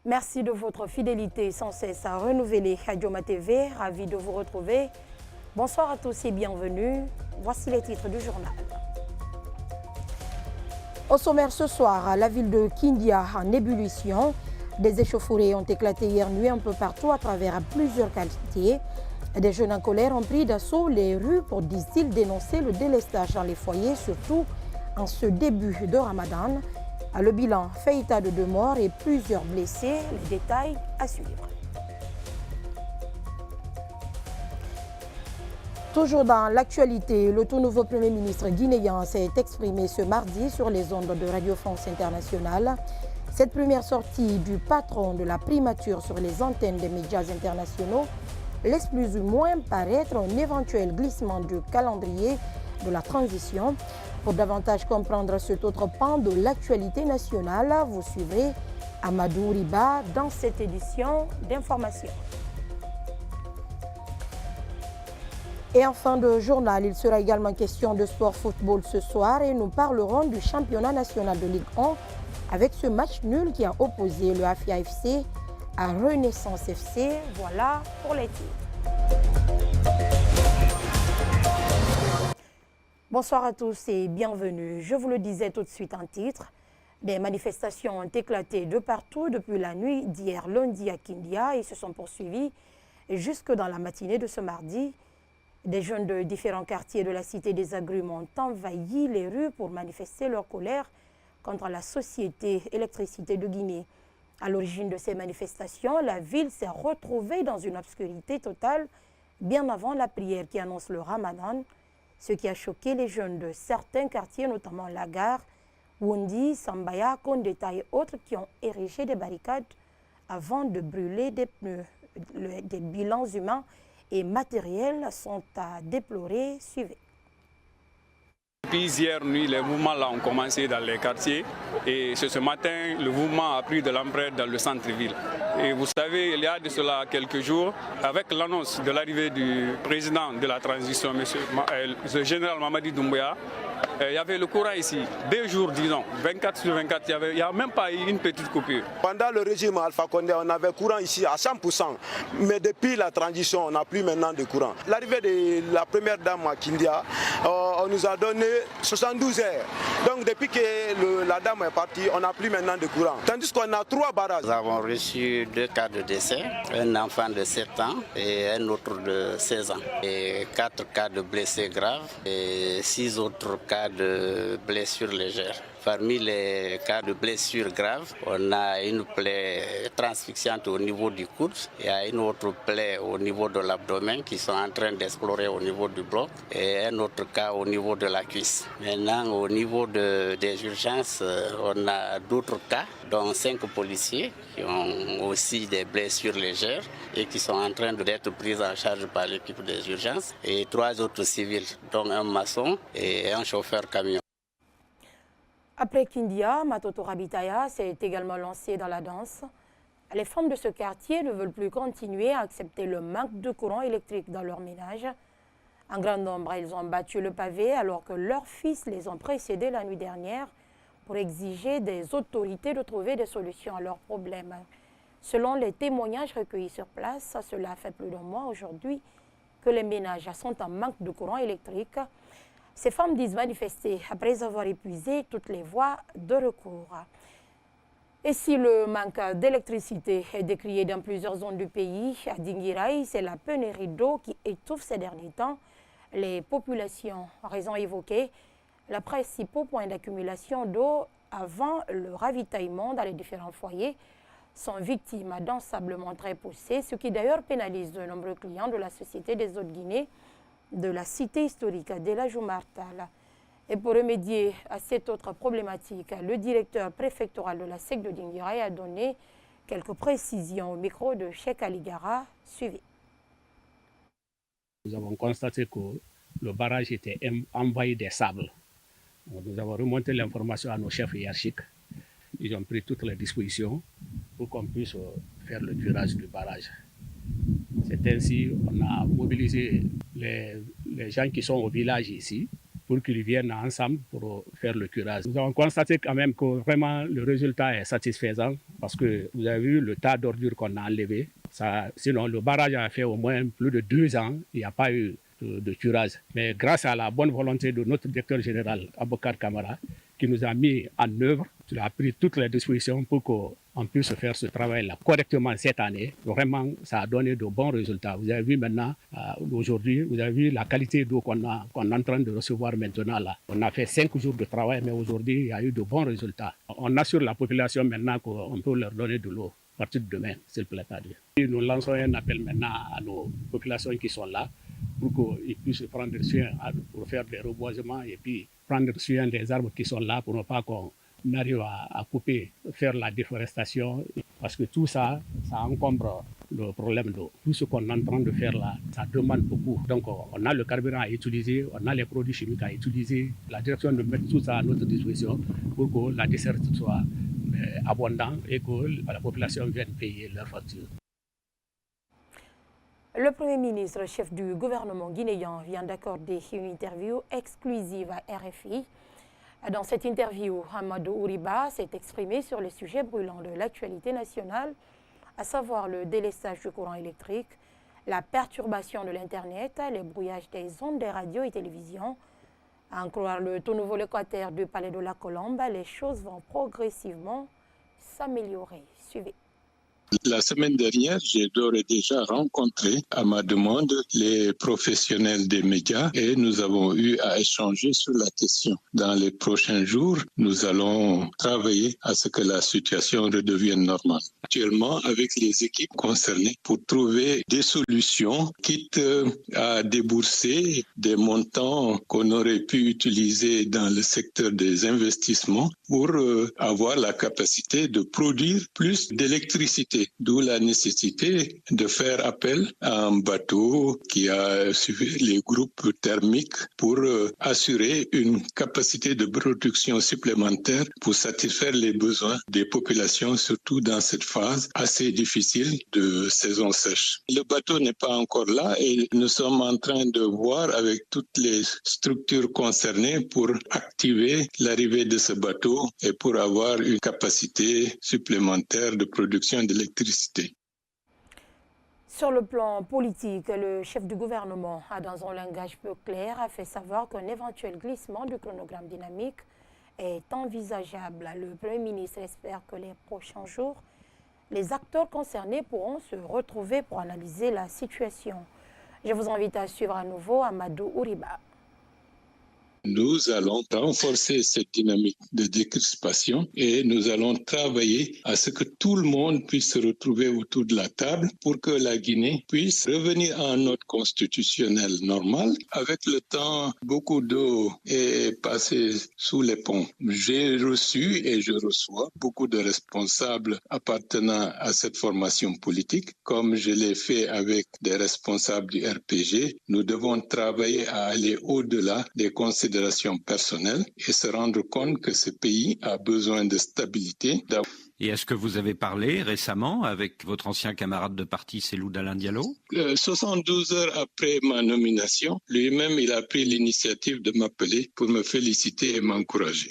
Merci de votre fidélité sans cesse à renouveler Hadioma TV. Ravi de vous retrouver. Bonsoir à tous et bienvenue. Voici les titres du journal. Au sommaire ce soir, la ville de Kindia en ébullition. Des échauffourées ont éclaté hier nuit un peu partout à travers plusieurs quartiers. Des jeunes en colère ont pris d'assaut les rues pour, disent-ils, dénoncer le délestage dans les foyers, surtout en ce début de Ramadan. Le bilan fait état de 2 morts et plusieurs blessés. Les détails à suivre. Toujours dans l'actualité, le tout nouveau Premier ministre guinéen s'est exprimé ce mardi sur les ondes de Radio France Internationale. Cette première sortie du patron de la primature sur les antennes des médias internationaux laisse plus ou moins paraître un éventuel glissement du calendrier de la transition. Pour davantage comprendre cet autre pan de l'actualité nationale, vous suivrez Amadou Riba dans cette édition d'information. Et en fin de journal, il sera également question de sport football ce soir et nous parlerons du championnat national de Ligue 1 avec ce match nul qui a opposé le Afia FC à Renaissance FC. Voilà pour les titres. Bonsoir à tous et bienvenue. Je vous le disais tout de suite en titre. Des manifestations ont éclaté de partout depuis la nuit d'hier lundi à Kindia et se sont poursuivies jusque dans la matinée de ce mardi. Des jeunes de différents quartiers de la cité des Agrumes ont envahi les rues pour manifester leur colère contre la société Électricité de Guinée. À l'origine de ces manifestations, la ville s'est retrouvée dans une obscurité totale bien avant la prière qui annonce le Ramadan, ce qui a choqué les jeunes de certains quartiers, notamment la gare, Wundi, Sambaya, Kondeta et autres qui ont érigé des barricades avant de brûler des pneus. Des bilans humains et matériels sont à déplorer. Suivez. Depuis hier nuit, les mouvements là ont commencé dans les quartiers et ce matin, le mouvement a pris de l'ampleur dans le centre-ville. Et vous savez, il y a de cela quelques jours, avec l'annonce de l'arrivée du président de la transition, le général Mamadi Doumbouya, il y avait le courant ici, 2 jours disons, 24 sur 24, il n'y a même pas eu une petite coupure. Pendant le régime Alpha Condé, on avait courant ici à 100%, mais depuis la transition, on n'a plus maintenant de courant. L'arrivée de la première dame à Kindia, on nous a donné 72 heures. Donc depuis que la dame est partie, on n'a plus maintenant de courant. Tandis qu'on a 3 barrages. Nous avons reçu 2 cas de décès, un enfant de 7 ans et un autre de 16 ans. Et 4 cas de blessés graves et 6 autres cas de blessures légères. Parmi les cas de blessures graves, on a une plaie transfixiante au niveau du coude. Il y a une autre plaie au niveau de l'abdomen qui sont en train d'explorer au niveau du bloc et un autre cas au niveau de la cuisse. Maintenant, au niveau des urgences, on a d'autres cas, dont 5 policiers qui ont aussi des blessures légères et qui sont en train d'être pris en charge par l'équipe des urgences et 3 autres civils, dont un maçon et un chauffeur camion. Après Kindia, Matoto Rabitaya s'est également lancé dans la danse. Les femmes de ce quartier ne veulent plus continuer à accepter le manque de courant électrique dans leur ménage. En grand nombre, elles ont battu le pavé alors que leurs fils les ont précédés la nuit dernière pour exiger des autorités de trouver des solutions à leurs problèmes. Selon les témoignages recueillis sur place, cela fait plus d'1 mois aujourd'hui que les ménages sont en manque de courant électrique. Ces femmes disent manifester après avoir épuisé toutes les voies de recours. Et si le manque d'électricité est décrié dans plusieurs zones du pays, à Dinguiraï, c'est la pénurie d'eau qui étouffe ces derniers temps les populations. Raison évoquée, les principaux points d'accumulation d'eau avant le ravitaillement dans les différents foyers sont victimes d'ensablements très poussés, ce qui d'ailleurs pénalise de nombreux clients de la Société des eaux de Guinée, de la cité historique de la Joumartal. Et pour remédier à cette autre problématique, le directeur préfectoral de la SEC de Dinguiraï a donné quelques précisions au micro de Cheikh Aligara. Suivez. Nous avons constaté que le barrage était envahi des sables. Nous avons remonté l'information à nos chefs hiérarchiques. Ils ont pris toutes les dispositions pour qu'on puisse faire le curage du barrage. C'est ainsi qu'on a mobilisé les gens qui sont au village ici pour qu'ils viennent ensemble pour faire le curage. Nous avons constaté quand même que vraiment le résultat est satisfaisant parce que vous avez vu le tas d'ordures qu'on a enlevé. Sinon, le barrage a fait au moins plus de 2 ans, il n'y a pas eu de curage. Mais grâce à la bonne volonté de notre directeur général, Aboubacar Camara, qui nous a mis en œuvre, il a pris toutes les dispositions pour qu'on puisse faire ce travail-là correctement cette année. Vraiment, ça a donné de bons résultats. Vous avez vu maintenant, aujourd'hui, vous avez vu la qualité d'eau qu'on est en train de recevoir maintenant là. On a fait 5 jours de travail, mais aujourd'hui, il y a eu de bons résultats. On assure la population maintenant qu'on peut leur donner de l'eau à partir de demain, s'il vous plaît. Nous lançons un appel maintenant à nos populations qui sont là pour qu'ils puissent prendre soin pour faire des reboisements et puis prendre soin des arbres qui sont là pour ne pas qu'on arrive à couper, faire la déforestation, parce que tout ça, ça encombre le problème d'eau. Tout ce qu'on est en train de faire là, ça demande beaucoup. Donc on a le carburant à utiliser, on a les produits chimiques à utiliser. La direction de mettre tout ça à notre disposition pour que la desserte soit abondante et que la population vienne payer leurs factures. Le Premier ministre, chef du gouvernement guinéen, vient d'accorder une interview exclusive à RFI. Dans cette interview, Amadou Ouriba s'est exprimé sur les sujets brûlants de l'actualité nationale, à savoir le délestage du courant électrique, la perturbation de l'Internet, les brouillages des ondes des radios et télévisions. À en croire le tout nouveau locataire du Palais de la Colombe, les choses vont progressivement s'améliorer. Suivez. La semaine dernière, j'ai d'ores et déjà rencontré, à ma demande, les professionnels des médias et nous avons eu à échanger sur la question. Dans les prochains jours, nous allons travailler à ce que la situation redevienne normale. Actuellement, avec les équipes concernées, pour trouver des solutions, quitte à débourser des montants qu'on aurait pu utiliser dans le secteur des investissements pour avoir la capacité de produire plus d'électricité. D'où la nécessité de faire appel à un bateau qui a suivi les groupes thermiques pour assurer une capacité de production supplémentaire pour satisfaire les besoins des populations, surtout dans cette phase assez difficile de saison sèche. Le bateau n'est pas encore là et nous sommes en train de voir avec toutes les structures concernées pour activer l'arrivée de ce bateau et pour avoir une capacité supplémentaire de production d'électricité. Sur le plan politique, le chef du gouvernement a, dans un langage peu clair, fait savoir qu'un éventuel glissement du chronogramme dynamique est envisageable. Le Premier ministre espère que les prochains jours, les acteurs concernés pourront se retrouver pour analyser la situation. Je vous invite à suivre à nouveau Amadou Ouriba. Nous allons renforcer cette dynamique de décrispation et nous allons travailler à ce que tout le monde puisse se retrouver autour de la table pour que la Guinée puisse revenir à un ordre constitutionnel normal. Avec le temps, beaucoup d'eau est passée sous les ponts. J'ai reçu et je reçois beaucoup de responsables appartenant à cette formation politique. Comme je l'ai fait avec des responsables du RPG, nous devons travailler à aller au-delà des considérations personnelles et se rendre compte que ce pays a besoin de stabilité. Et est-ce que vous avez parlé récemment avec votre ancien camarade de parti, Cellou Dalein Diallo ? 72 heures après ma nomination, lui-même, il a pris l'initiative de m'appeler pour me féliciter et m'encourager.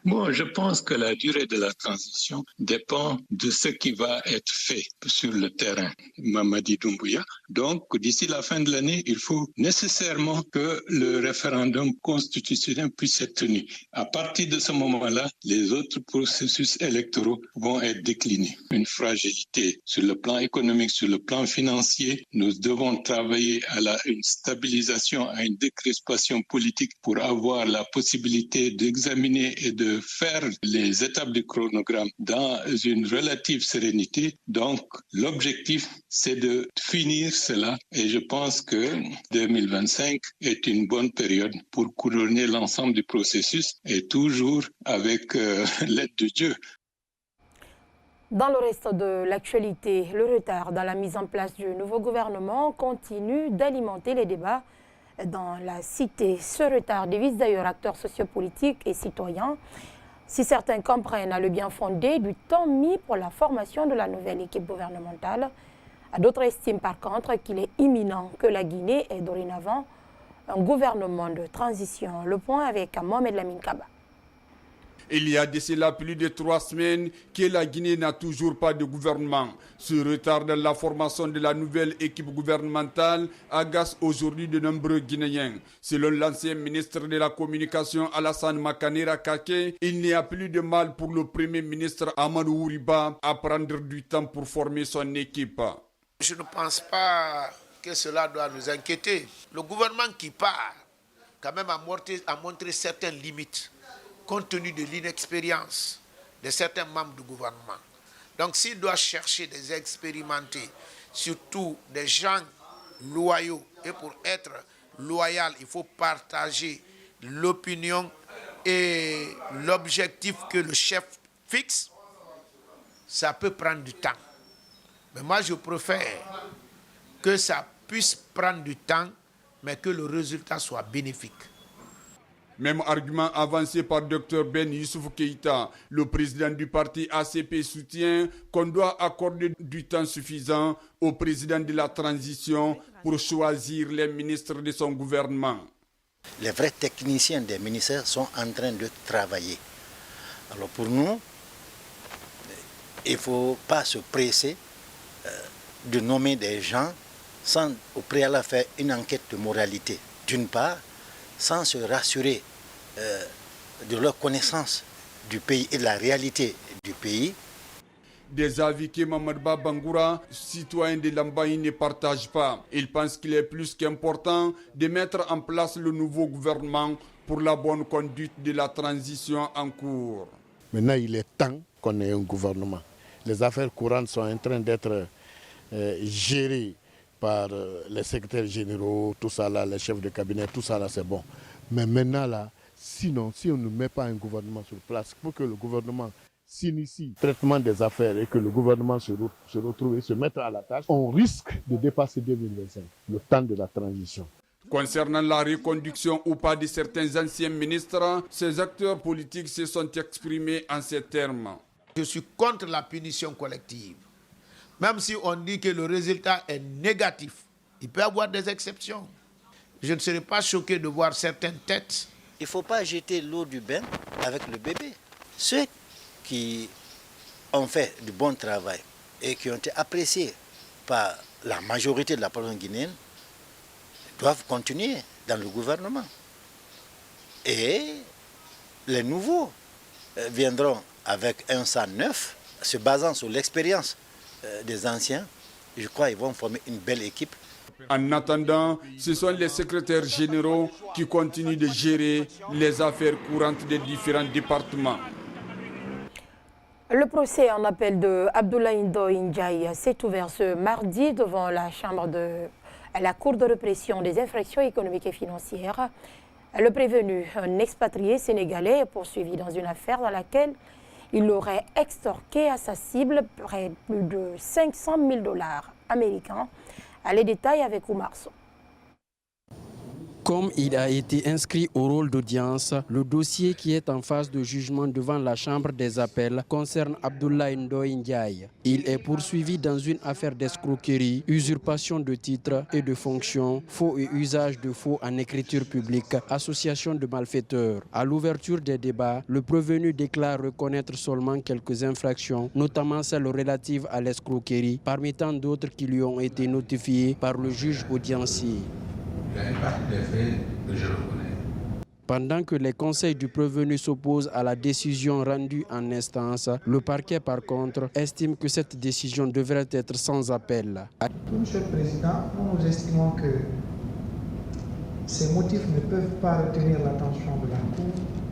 Bon, je pense que la durée de la transition dépend de ce qui va être fait sur le terrain, Mamadi Doumbouya. Donc, d'ici la fin de l'année, il faut nécessairement que le référendum constitutionnel puisse être tenu. À partir de ce moment-là, les autres processus électoraux vont être déclinés. Une fragilité sur le plan économique, sur le plan financier. Nous devons travailler à une stabilisation, à une décrispation politique pour avoir la possibilité d'examiner et de faire les étapes du chronogramme dans une relative sérénité. Donc, l'objectif, c'est de finir cela et je pense que 2025 est une bonne période pour couronner l'ensemble du processus et toujours avec l'aide de Dieu. Dans le reste de l'actualité, le retard dans la mise en place du nouveau gouvernement continue d'alimenter les débats dans la cité. Ce retard divise d'ailleurs acteurs sociopolitiques et citoyens. Si certains comprennent le bien fondé du temps mis pour la formation de la nouvelle équipe gouvernementale, d'autres estiment par contre qu'il est imminent que la Guinée ait dorénavant un gouvernement de transition. Le point avec Mohamed Lamine Kaba. Il y a de cela plus de 3 semaines que la Guinée n'a toujours pas de gouvernement. Ce retard dans la formation de la nouvelle équipe gouvernementale agace aujourd'hui de nombreux Guinéens. Selon l'ancien ministre de la Communication Alassane Makanera Kake, il n'y a plus de mal pour le Premier ministre Amadou Ouriba à prendre du temps pour former son équipe. Je ne pense pas que cela doit nous inquiéter. Le gouvernement qui part, quand même, a montré certaines limites, compte tenu de l'inexpérience de certains membres du gouvernement. Donc s'il doit chercher des expérimentés, surtout des gens loyaux, et pour être loyal, il faut partager l'opinion et l'objectif que le chef fixe, ça peut prendre du temps. Mais moi, je préfère que ça puisse prendre du temps, mais que le résultat soit bénéfique. Même argument avancé par Dr Ben Youssouf Keïta. Le président du parti ACP soutient qu'on doit accorder du temps suffisant au président de la transition pour choisir les ministres de son gouvernement. Les vrais techniciens des ministères sont en train de travailler. Alors pour nous, il ne faut pas se presser de nommer des gens sans au préalable faire une enquête de moralité. D'une part, sans se rassurer de leur connaissance du pays et de la réalité du pays. Des avis que Mamadba Bangoura, citoyen de Lambaye, ne partage pas. Il pense qu'il est plus qu'important de mettre en place le nouveau gouvernement pour la bonne conduite de la transition en cours. Maintenant, il est temps qu'on ait un gouvernement. Les affaires courantes sont en train d'être gérées par les secrétaires généraux, tout ça là, les chefs de cabinet, tout ça là, c'est bon. Mais maintenant là, sinon, si on ne met pas un gouvernement sur place, pour que le gouvernement s'initie au traitement des affaires et que le gouvernement se retrouve et se mette à la tâche, on risque de dépasser 2025, le temps de la transition. Concernant la reconduction ou pas de certains anciens ministres, ces acteurs politiques se sont exprimés en ces termes. Je suis contre la punition collective. Même si on dit que le résultat est négatif, il peut y avoir des exceptions. Je ne serais pas choqué de voir certaines têtes. Il ne faut pas jeter l'eau du bain avec le bébé. Ceux qui ont fait du bon travail et qui ont été appréciés par la majorité de la population guinéenne doivent continuer dans le gouvernement. Et les nouveaux viendront avec un sang neuf, se basant sur l'expérience des anciens. Je crois qu'ils vont former une belle équipe. En attendant, ce sont les secrétaires généraux qui continuent de gérer les affaires courantes des différents départements. Le procès en appel de Abdoulaye Ndoye Ndiaye s'est ouvert ce mardi devant la la Cour de répression des infractions économiques et financières. Le prévenu, un expatrié sénégalais, est poursuivi dans une affaire dans laquelle il aurait extorqué à sa cible près de plus de 500 000 $ américains. Les détails avec Oumar Sow. Comme il a été inscrit au rôle d'audience, le dossier qui est en phase de jugement devant la Chambre des appels concerne Abdoulaye Ndoye Ndiaye. Il est poursuivi dans une affaire d'escroquerie, usurpation de titres et de fonctions, faux et usage de faux en écriture publique, association de malfaiteurs. À l'ouverture des débats, le prévenu déclare reconnaître seulement quelques infractions, notamment celles relatives à l'escroquerie, parmi tant d'autres qui lui ont été notifiées par le juge audiencier. Il y a une partie des faits que je reconnais. Pendant que les conseils du prévenu s'opposent à la décision rendue en instance, le parquet, par contre, estime que cette décision devrait être sans appel. Monsieur le Président, nous estimons que ces motifs ne peuvent pas retenir l'attention de la Cour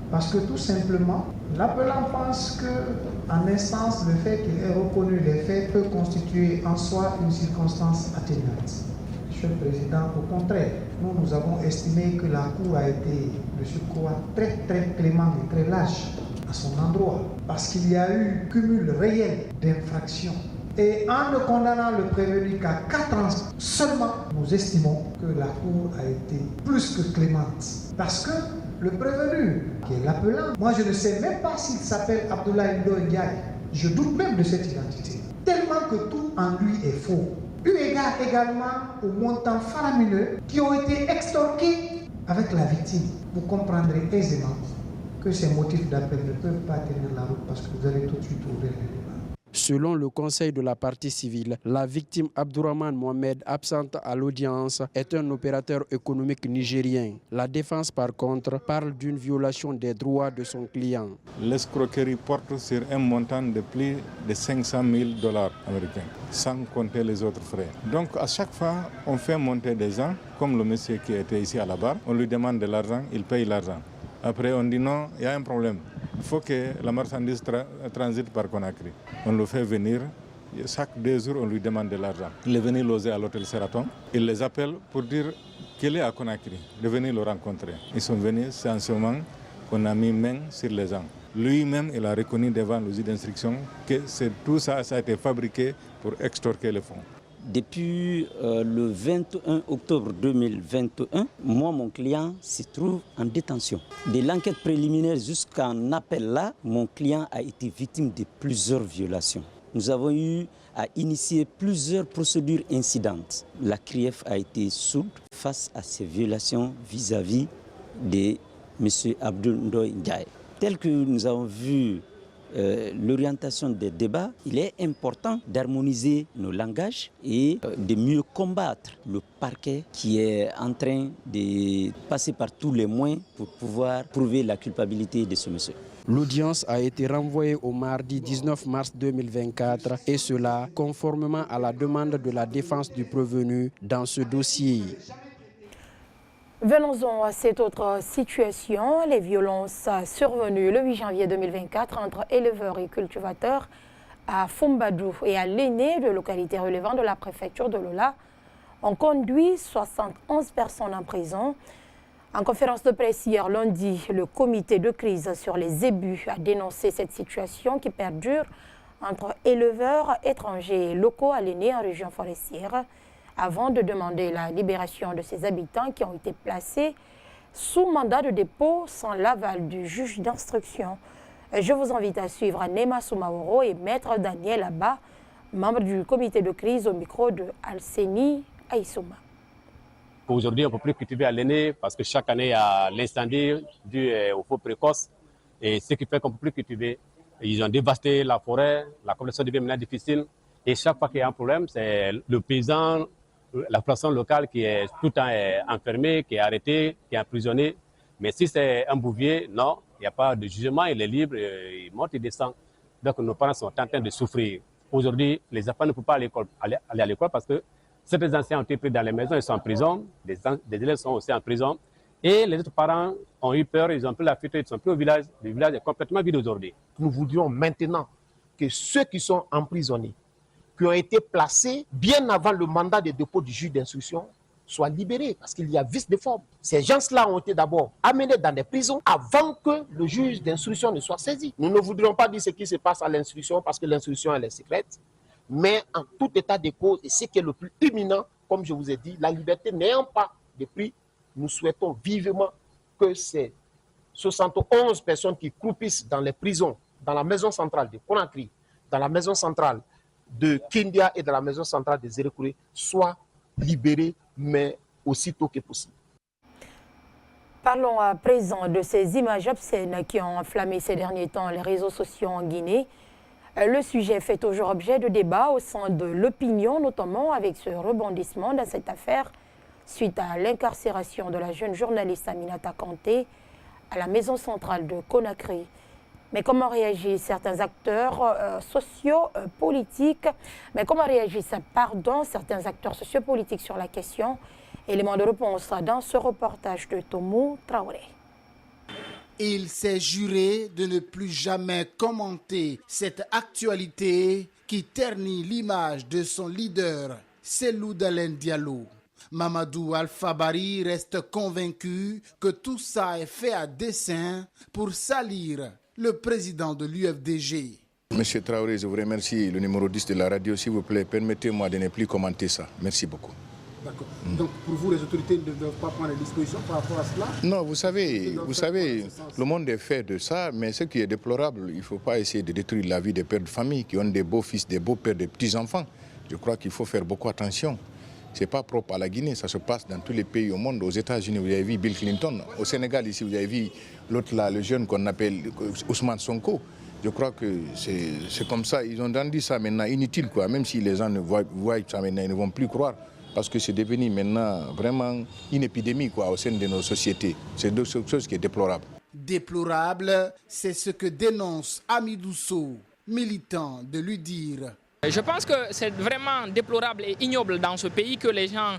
parce que tout simplement, l'appelant pense qu'en instance, le fait qu'il ait reconnu les faits peut constituer en soi une circonstance atténuante. Monsieur le Président, au contraire, nous avons estimé que la Cour a été de surcroît très clémente et très lâche à son endroit, parce qu'il y a eu cumul réel d'infractions. Et en ne condamnant le prévenu qu'à 4 ans seulement, nous estimons que la Cour a été plus que clémente. Parce que le prévenu, qui est l'appelant, moi je ne sais même pas s'il s'appelle Abdoulaye Ndoye Ndiaye. Je doute même de cette identité, tellement que tout en lui est faux. Eu égard également aux montants faramineux qui ont été extorqués avec la victime, vous comprendrez aisément que ces motifs d'appel ne peuvent pas tenir la route parce que vous allez tout de suite ouvrir les débats. Selon le conseil de la partie civile, la victime Abdourahmane Mohamed, absente à l'audience, est un opérateur économique nigérien. La défense, par contre, parle d'une violation des droits de son client. L'escroquerie porte sur un montant de plus de 500 000 $ américains, sans compter les autres frais. Donc à chaque fois, on fait monter des gens, comme le monsieur qui était ici à la barre, on lui demande de l'argent, il paye l'argent. Après on dit non, il y a un problème. Il faut que la marchandise transite par Conakry. On le fait venir, chaque 2 jours on lui demande de l'argent. Il est venu loger à l'hôtel Sheraton, il les appelle pour dire qu'il est à Conakry, de venir le rencontrer. Ils sont venus, c'est en ce moment qu'on a mis main sur les gens. Lui-même, il a reconnu devant le juge d'instruction que tout ça a été fabriqué pour extorquer les fonds. Depuis le 21 octobre 2021, mon client se trouve en détention. De l'enquête préliminaire jusqu'en appel là, mon client a été victime de plusieurs violations. Nous avons eu à initier plusieurs procédures incidentes. La CRIEF a été sourde face à ces violations vis-à-vis de M. Abdoul Ndoye Ndiaye. Tel que nous avons vu l'orientation des débats, il est important d'harmoniser nos langages et de mieux combattre le parquet qui est en train de passer par tous les moyens pour pouvoir prouver la culpabilité de ce monsieur. L'audience a été renvoyée au mardi 19 mars 2024 et cela conformément à la demande de la défense du prévenu dans ce dossier. Venons-en à cette autre situation. Les violences survenues le 8 janvier 2024 entre éleveurs et cultivateurs à Fombadou et à Léné, de localités relevant de la préfecture de Lola, ont conduit 71 personnes en prison. En conférence de presse hier lundi, le comité de crise sur les ébus a dénoncé cette situation qui perdure entre éleveurs étrangers et locaux à Léné en région forestière, avant de demander la libération de ces habitants qui ont été placés sous mandat de dépôt sans l'aval du juge d'instruction. Je vous invite à suivre Nema Soumaoro et Maître Daniel Abba, membre du comité de crise, au micro de Alseni Aïsouma. Aujourd'hui, on ne peut plus cultiver à l'aîné parce que chaque année, il y a l'incendie dû aux feux précoces. Et ce qui fait qu'on ne peut plus cultiver. Ils ont dévasté la forêt, la population devient maintenant difficile. Et chaque fois qu'il y a un problème, c'est le paysan, la population locale qui est tout le temps enfermée, qui est arrêtée, qui est emprisonnée. Mais si c'est un bouvier, non, il n'y a pas de jugement, il est libre, il monte, il descend. Donc nos parents sont en train de souffrir. Aujourd'hui, les enfants ne peuvent pas aller à l'école parce que certains anciens ont été pris dans les maisons, ils sont en prison, des élèves sont aussi en prison. Et les autres parents ont eu peur, ils ont pris la fuite, ils sont plus au village. Le village est complètement vide aujourd'hui. Nous voudrions maintenant que ceux qui sont emprisonnés, qui ont été placés bien avant le mandat de dépôt du juge d'instruction, soient libérés parce qu'il y a vice de forme. Ces gens-là ont été d'abord amenés dans des prisons avant que le juge d'instruction ne soit saisi. Nous ne voudrions pas dire ce qui se passe à l'instruction parce que l'instruction elle est secrète, mais en tout état de cause, et ce qui est le plus imminent, comme je vous ai dit, la liberté n'ayant pas de prix, nous souhaitons vivement que ces 71 personnes qui croupissent dans les prisons, dans la maison centrale de Conakry, dans la maison centrale de Kindia et de la maison centrale de Zérekouré soient libérés, mais aussitôt que possible. Parlons à présent de ces images obscènes qui ont enflammé ces derniers temps les réseaux sociaux en Guinée. Le sujet fait toujours objet de débat au sein de l'opinion, notamment avec ce rebondissement dans cette affaire suite à l'incarcération de la jeune journaliste Aminata Kanté à la maison centrale de Conakry. Mais comment réagissent certains acteurs sociopolitiques certains acteurs sociopolitiques sur la question? Élément de réponse dans ce reportage de Tomou Traoré. Il s'est juré de ne plus jamais commenter cette actualité qui ternit l'image de son leader, Cellou Dalein Diallo. Mamadou Alpha Bari reste convaincu que tout ça est fait à dessein pour salir le président de l'UFDG. Monsieur Traoré, je vous remercie. Le numéro 10 de la radio, s'il vous plaît, permettez-moi de ne plus commenter ça. Merci beaucoup. D'accord. Donc pour vous, les autorités ne doivent pas prendre des dispositions par rapport à cela? Non, vous savez, le monde est fait de ça, mais ce qui est déplorable, il ne faut pas essayer de détruire la vie des pères de famille qui ont des beaux-fils, des beaux-pères, des petits-enfants. Je crois qu'il faut faire beaucoup attention. Ce n'est pas propre à la Guinée, ça se passe dans tous les pays au monde. Aux États-Unis, vous avez vu Bill Clinton. Au Sénégal, ici, vous avez vu l'autre là, le jeune qu'on appelle Ousmane Sonko. Je crois que c'est comme ça. Ils ont rendu ça maintenant inutile, quoi. Même si les gens ne voient ça maintenant, ils ne vont plus croire. Parce que c'est devenu maintenant vraiment une épidémie, quoi, au sein de nos sociétés. C'est deux choses qui est déplorable. Déplorable, c'est ce que dénonce Amidou Sow, militant de l'UDIR. Je pense que c'est vraiment déplorable et ignoble dans ce pays que les gens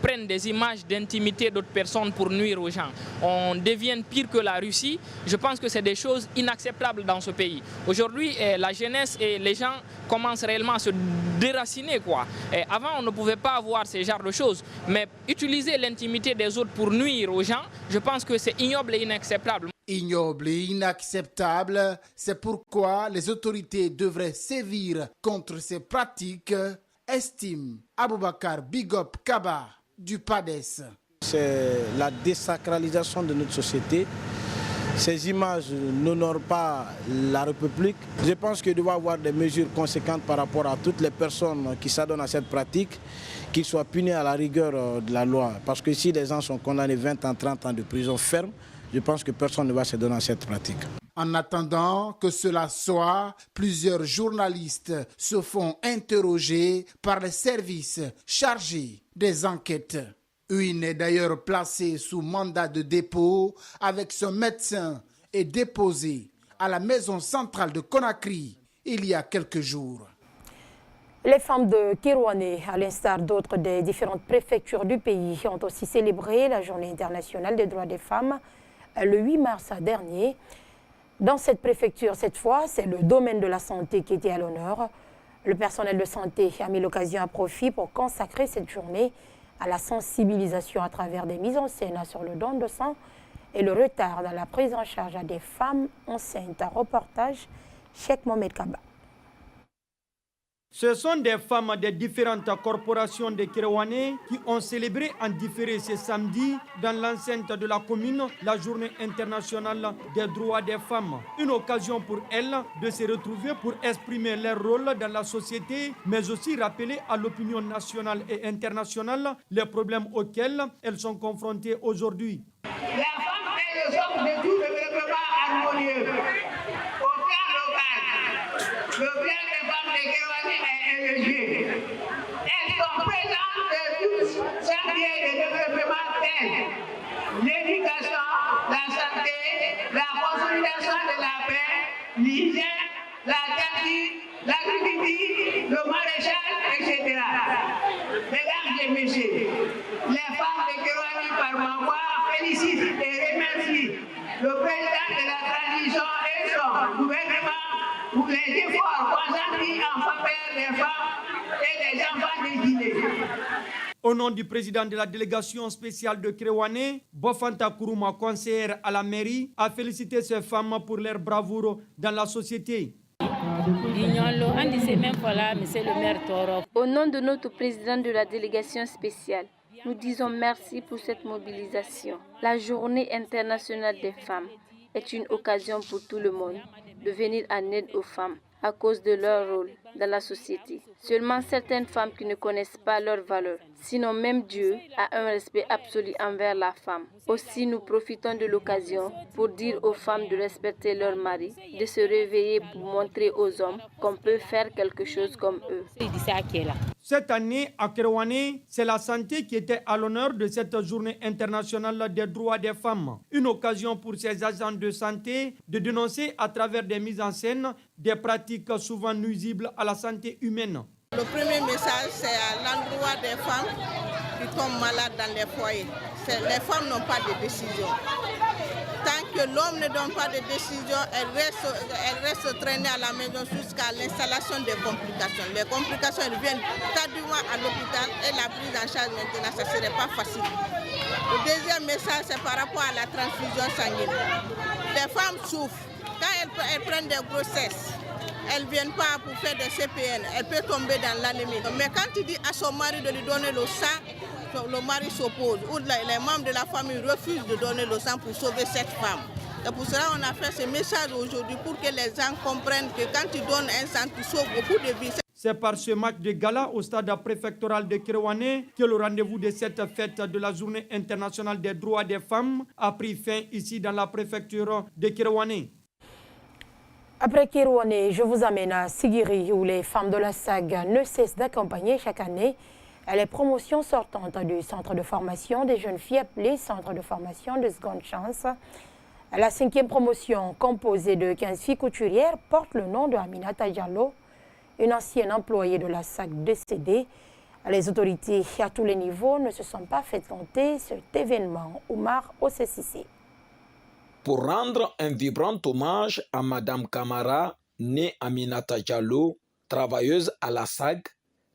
prennent des images d'intimité d'autres personnes pour nuire aux gens. On devient pire que la Russie. Je pense que c'est des choses inacceptables dans ce pays. Aujourd'hui, la jeunesse et les gens commencent réellement à se déraciner, quoi. Avant, on ne pouvait pas avoir ce genre de choses. Mais utiliser l'intimité des autres pour nuire aux gens, je pense que c'est ignoble et inacceptable. Ignoble et inacceptable, c'est pourquoi les autorités devraient sévir contre ces pratiques, estime Aboubakar Bigop Kaba du PADES. C'est la désacralisation de notre société. Ces images n'honorent pas la République. Je pense qu'il doit y avoir des mesures conséquentes par rapport à toutes les personnes qui s'adonnent à cette pratique, qu'ils soient punis à la rigueur de la loi. Parce que si les gens sont condamnés 20 ans, 30 ans de prison ferme, je pense que personne ne va se donner à cette pratique. En attendant que cela soit, plusieurs journalistes se font interroger par les services chargés des enquêtes. Une est d'ailleurs placée sous mandat de dépôt avec son médecin et déposée à la maison centrale de Conakry il y a quelques jours. Les femmes de Kirouané, à l'instar d'autres des différentes préfectures du pays, ont aussi célébré la Journée internationale des droits des femmes le 8 mars dernier. Dans cette préfecture, cette fois, c'est le domaine de la santé qui était à l'honneur. Le personnel de santé a mis l'occasion à profit pour consacrer cette journée à la sensibilisation à travers des mises en scène sur le don de sang et le retard dans la prise en charge des femmes enceintes. Un reportage, Cheikh Mohamed Kaba. Ce sont des femmes des différentes corporations de Kirouané qui ont célébré en différé ce samedi dans l'enceinte de la commune la Journée internationale des droits des femmes. Une occasion pour elles de se retrouver pour exprimer leur rôle dans la société, mais aussi rappeler à l'opinion nationale et internationale les problèmes auxquels elles sont confrontées aujourd'hui. La femme est le socle de tout développement harmonieux. Au plan local, le bien des femmes de Kirouané est élevé. Elles sont présentes de tous chantiers de développement tels l'éducation, la santé, la consolidation de la paix, l'hygiène, la qualité, l'agriculture, le maraîchage, etc. Mesdames et messieurs, les femmes de Kirouané par ma voix félicitent et remercient le président de la transition et son gouvernement pour les efforts consentis en faveur des femmes et des enfants de Guinée. Au nom du président de la délégation spéciale de Kirouané, Bofanta Kourouma, conseillère à la mairie, a félicité ces femmes pour leur bravoure dans la société. Au nom de notre président de la délégation spéciale, nous disons merci pour cette mobilisation. La Journée internationale des femmes est une occasion pour tout le monde de venir en aide aux femmes à cause de leur rôle dans la société. Seulement certaines femmes qui ne connaissent pas leur valeur. Sinon même Dieu a un respect absolu envers la femme. Aussi nous profitons de l'occasion pour dire aux femmes de respecter leur mari, de se réveiller pour montrer aux hommes qu'on peut faire quelque chose comme eux. Cette année, à Kirouané, c'est la santé qui était à l'honneur de cette journée internationale des droits des femmes. Une occasion pour ces agents de santé de dénoncer à travers des mises en scène des pratiques souvent nuisibles à la santé humaine. Le premier message, c'est à l'endroit des femmes qui tombent malades dans les foyers. Les femmes n'ont pas de décision. Tant que l'homme ne donne pas de décision, elle reste traînée à la maison jusqu'à l'installation des complications. Les complications elles viennent tardivement à l'hôpital et la prise en charge maintenant, ça ne serait pas facile. Le deuxième message, c'est par rapport à la transfusion sanguine. Les femmes souffrent. Quand elles prennent des grossesses, elles ne viennent pas pour faire des CPN, elles peuvent tomber dans l'anémie. Mais quand tu dis à son mari de lui donner le sang, le mari s'oppose, ou les membres de la famille refusent de donner le sang pour sauver cette femme. C'est pour cela qu'on a fait ce message aujourd'hui, pour que les gens comprennent que quand tu donnes un sang, tu sauves beaucoup de vies. C'est par ce match de gala au stade préfectoral de Kerewane que le rendez-vous de cette fête de la Journée internationale des droits des femmes a pris fin ici dans la préfecture de Kerewane. Après Kerewane, je vous amène à Sigiri où les femmes de la SAG ne cessent d'accompagner chaque année les promotions sortantes du centre de formation des jeunes filles appelé Centre de formation de seconde chance. La 5e promotion, composée de 15 filles couturières, porte le nom de Aminata Diallo, une ancienne employée de la SAG décédée. Les autorités à tous les niveaux ne se sont pas fait compter cet événement. Oumar Ossessissé. Pour rendre un vibrant hommage à Madame Camara, née Aminata Diallo, travailleuse à la SAG,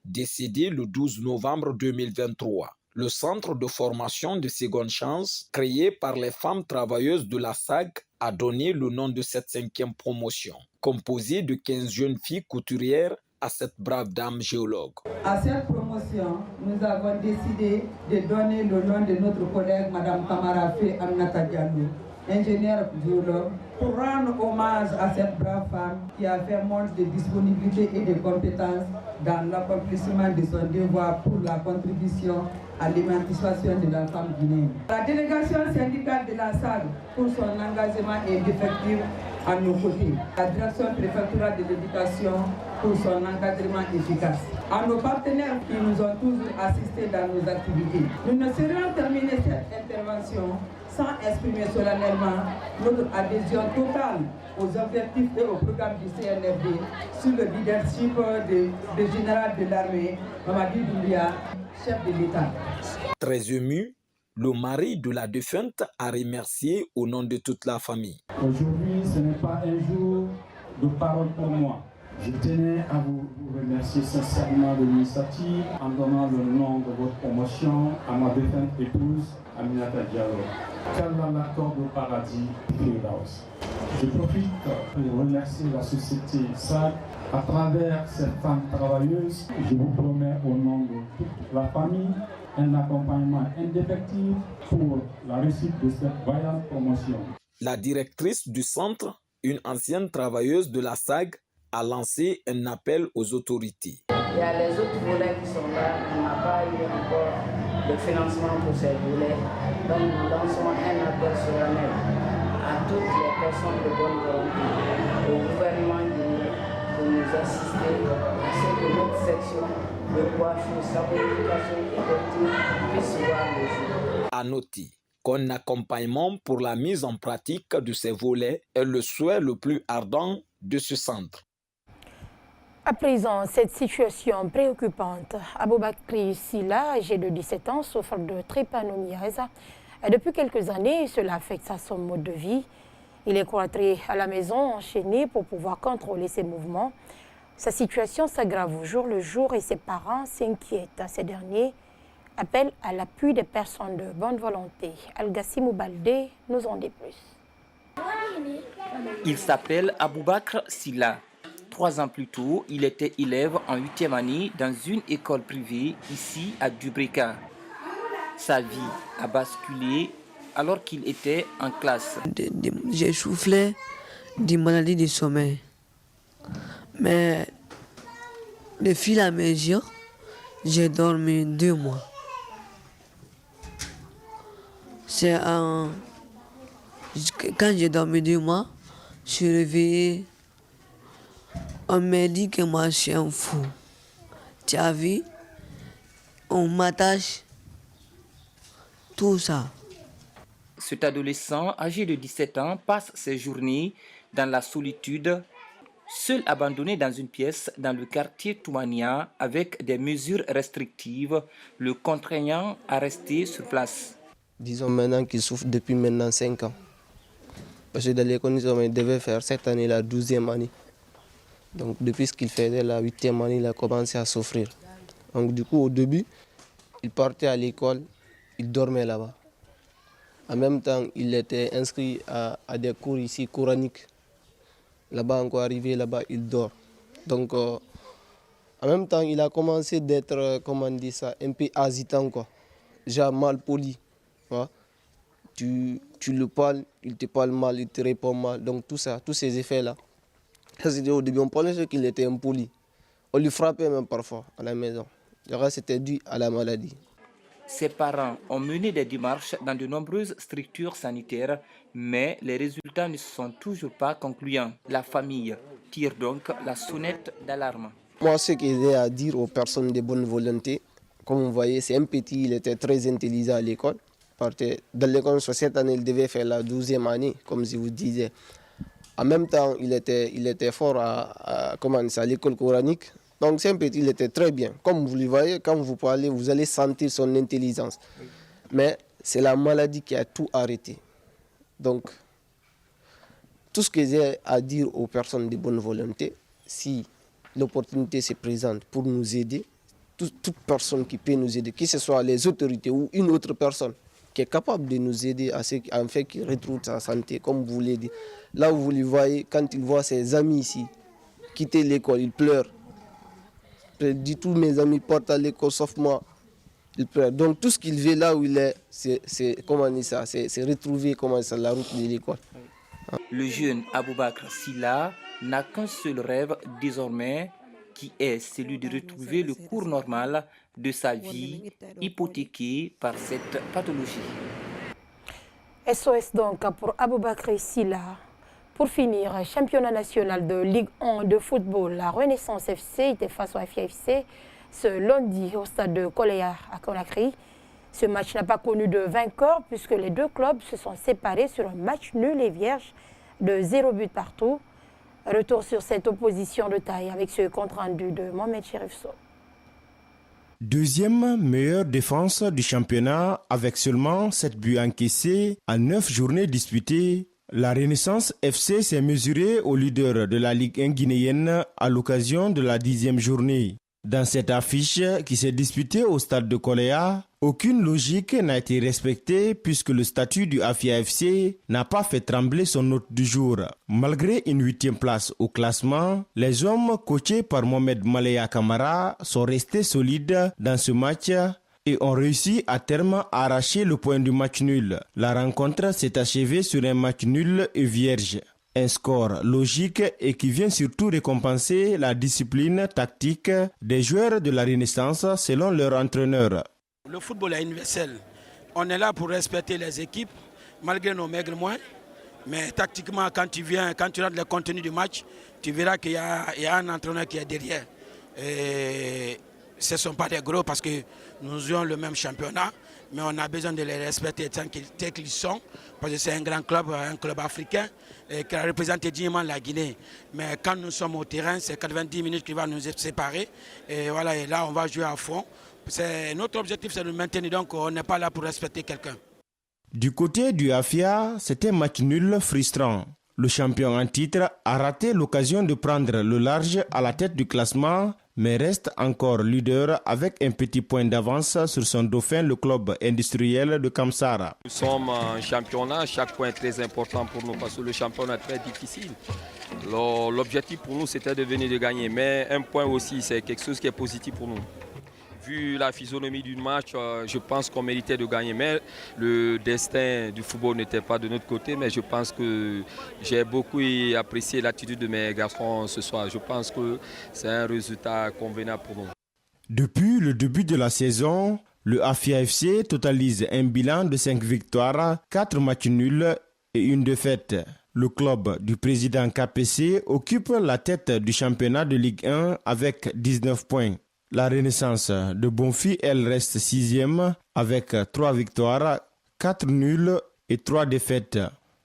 décédée le 12 novembre 2023. Le centre de formation de seconde chance, créé par les femmes travailleuses de la SAG, a donné le nom de cette 5e promotion, composée de 15 jeunes filles couturières à cette brave dame géologue. À cette promotion, nous avons décidé de donner le nom de notre collègue Madame Camara Fé Aminata Diallo, ingénieure géologue, pour rendre hommage à cette brave femme qui a fait montre de disponibilité et de compétences dans l'accomplissement de son devoir pour la contribution à l'émancipation de la femme guinéenne. La délégation syndicale de la SAG pour son engagement indéfectible à nos côtés. La direction préfectorale de l'éducation pour son encadrement efficace. À nos partenaires qui nous ont toujours assistés dans nos activités. Nous ne saurions terminer cette intervention sans exprimer solennellement notre adhésion totale aux objectifs et au programme du CNFD sous le leadership du général de l'armée, Mamadi Doumbia, chef de l'État. Très ému, le mari de la défunte a remercié au nom de toute la famille. Aujourd'hui, ce n'est pas un jour de parole pour moi. Je tenais à vous remercier sincèrement de l'initiative en donnant le nom de votre promotion à ma défunte épouse, Aminata Diallo. Qu'Allah l'accorde au paradis, Firdaus. Je profite pour remercier la société SAG à travers cette femme travailleuse. Je vous promets au nom de toute la famille un accompagnement indéfectible pour la réussite de cette vaillante promotion. La directrice du centre, une ancienne travailleuse de la SAG, a lancé un appel aux autorités. Il y a les autres volets qui sont là, on n'a pas eu encore le financement pour ces volets. Donc nous lançons un appel solennel à toutes les personnes de bonne volonté, au gouvernement de nous assister à ce que notre section de coiffure, saborification et couture puisse voir le jour. À noter qu'un accompagnement pour la mise en pratique de ces volets est le souhait le plus ardent de ce centre. À présent, cette situation préoccupante, Aboubakri Silla, âgé de 17 ans, souffre de trypanomiase. Depuis quelques années, cela affecte son mode de vie. Il est cloîtré à la maison, enchaîné pour pouvoir contrôler ses mouvements. Sa situation s'aggrave au jour le jour et ses parents s'inquiètent. Ces derniers appellent à l'appui des personnes de bonne volonté. Al-Gassimou Baldé nous en dit plus. Il s'appelle Aboubakr Silla. 3 ans plus tôt, il était élève en 8e année dans une école privée ici à Dubrika. Sa vie a basculé alors qu'il était en classe. J'ai soufflé des maladies du sommeil. Mais de fil à mesure, j'ai dormi 2 mois. Quand j'ai dormi 2 mois, je suis réveillé. On m'a dit que moi je suis un fou. Tu as vu? On m'attache. Tout ça. Cet adolescent âgé de 17 ans passe ses journées dans la solitude, seul abandonné dans une pièce dans le quartier Toumania avec des mesures restrictives le contraignant à rester sur place. Disons maintenant qu'il souffre depuis maintenant 5 ans. Parce que dans les conditions, il devait faire cette année la 12e année. Donc depuis ce qu'il faisait la 8e année, il a commencé à souffrir. Donc du coup, au début, il partait à l'école, il dormait là-bas. En même temps, il était inscrit à des cours ici coraniques. Là-bas, encore arrivé, là-bas, il dort. Donc, en même temps, il a commencé d'être, comment on dit ça, un peu hésitant, quoi. Déjà mal poli. Tu le parles, il te parle mal, il te répond mal. Donc tout ça, tous ces effets-là. Au début, on parlait qu'il était impoli. On lui frappait même parfois à la maison. Le reste, c'était dû à la maladie. Ses parents ont mené des démarches dans de nombreuses structures sanitaires, mais les résultats ne sont toujours pas concluants. La famille tire donc la sonnette d'alarme. Moi, ce que j'ai à dire aux personnes de bonne volonté, comme vous voyez, c'est un petit, il était très intelligent à l'école. Dans l'école, cette année, il devait faire la 12e année, comme je vous disais. En même temps, il était fort à l'école coranique. Donc c'est un petit, il était très bien. Comme vous le voyez, quand vous parlez, vous allez sentir son intelligence. Mais c'est la maladie qui a tout arrêté. Donc, tout ce que j'ai à dire aux personnes de bonne volonté, si l'opportunité se présente pour nous aider, toute personne qui peut nous aider, que ce soit les autorités ou une autre personne qui est capable de nous aider afin qu'il retrouve sa santé, comme vous l'avez dit. Là où vous le voyez, quand il voit ses amis ici quitter l'école, il pleure. Il dit tous mes amis partent à l'école sauf moi. Il pleure. Donc tout ce qu'il veut là où il est, c'est retrouver la route de l'école. Le jeune Aboubakr Silla n'a qu'un seul rêve désormais, qui est celui de retrouver le cours normal de sa vie, hypothéqué par cette pathologie. SOS donc pour Aboubakr Silla. Pour finir, championnat national de Ligue 1 de football, la Renaissance FC était face au AFIA FC ce lundi au stade de Koleya à Conakry. Ce match n'a pas connu de vainqueur puisque les deux clubs se sont séparés sur un match nul et vierge de 0 but partout. Retour sur cette opposition de taille avec ce compte-rendu de Mohamed Chérif Sow. Deuxième meilleure défense du championnat avec seulement 7 buts encaissés en 9 journées disputées. La Renaissance FC s'est mesurée au leader de la Ligue 1 guinéenne à l'occasion de la 10e journée. Dans cette affiche qui s'est disputée au stade de Koleya, aucune logique n'a été respectée puisque le statut du AFIA FC n'a pas fait trembler son hôte du jour. Malgré une 8e place au classement, les hommes coachés par Mohamed Malaya Kamara sont restés solides dans ce match et ont réussi à terme à arracher le point du match nul. La rencontre s'est achevée sur un match nul et vierge. Un score logique et qui vient surtout récompenser la discipline tactique des joueurs de la Renaissance selon leur entraîneur. Le football est universel. On est là pour respecter les équipes, malgré nos maigres moyens. Mais tactiquement, quand tu rentres dans le contenu du match, tu verras qu'il y a un entraîneur qui est derrière. Et ce ne sont pas des gros parce que nous jouons le même championnat, mais on a besoin de les respecter tels qu'ils sont, parce que c'est un grand club, un club africain qui a représenté dignement la Guinée. Mais quand nous sommes au terrain, c'est 90 minutes qui va nous séparer. Et voilà, et là, on va jouer à fond. Notre objectif, c'est de maintenir, donc on n'est pas là pour respecter quelqu'un. Du côté du AFIA, c'était un match nul frustrant. Le champion en titre a raté l'occasion de prendre le large à la tête du classement, mais reste encore leader avec un petit point d'avance sur son dauphin, le club industriel de Kamsara. Nous sommes en championnat, chaque point est très important pour nous parce que le championnat est très difficile. L'objectif pour nous, c'était de venir de gagner, mais un point aussi, c'est quelque chose qui est positif pour nous. Vu la physionomie du match, je pense qu'on méritait de gagner, mais le destin du football n'était pas de notre côté. Mais je pense que j'ai beaucoup apprécié l'attitude de mes garçons ce soir. Je pense que c'est un résultat convenable pour nous. Depuis le début de la saison, le AFIA FC totalise un bilan de 5 victoires, 4 matchs nuls et une défaite. Le club du président KPC occupe la tête du championnat de Ligue 1 avec 19 points. La Renaissance de Bonfi, elle reste 6e avec 3 victoires, 4 nuls et 3 défaites,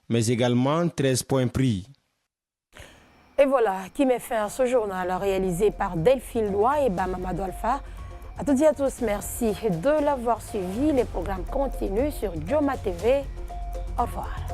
mais également 13 points pris. Et voilà qui met fin à ce journal réalisé par Delphine Loy et Bamamadou Alpha. À toutes et à tous, merci de l'avoir suivi. Les programmes continuent sur Joma TV. Au revoir.